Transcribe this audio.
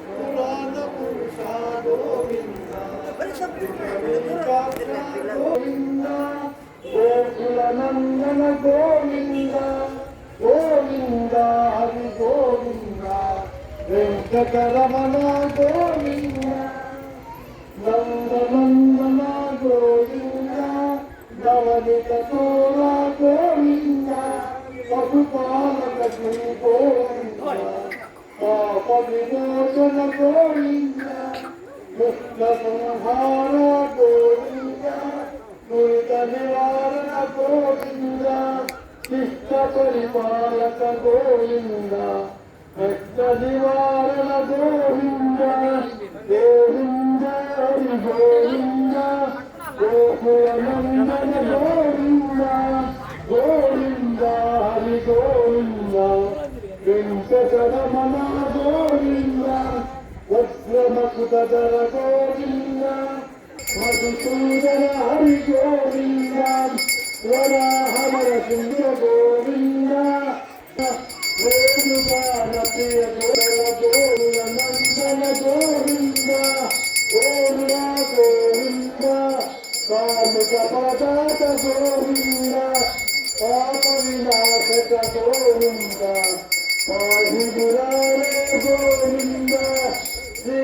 పురాణ పురుష గోవింద గోవింద గోకుల నందన గోవింద గోవింద హరి గోవింద వెంకటరమణ గోవింద నందనందన గోవింద నవనిత తోర గోవింద పశుపాలక శ్రీ గోవింద పాప విమోచన గోవింద దుష్ట సంహార గోవింద దురిత నివారణ గోవింద శిష్ట పరిపాలక గోవింద భక్త నివారణ గోవింద గోవింద హరి గోవింద గోకుల నందన గోవింద గోవింద హరి గోవింద వెంకటరమణ గోవింద వజ్రమకుటధర గోవింద మధుసూదన హరి గోవింద వరాహర సుందర గోవింద వేణుగాన ప్రియ గోకుల నందన గోవింద గోవింద గోవింద కాముక పదాత గోవింద పాప వినాశక గోవింద పాహి మురారే గోవింద శ్రీ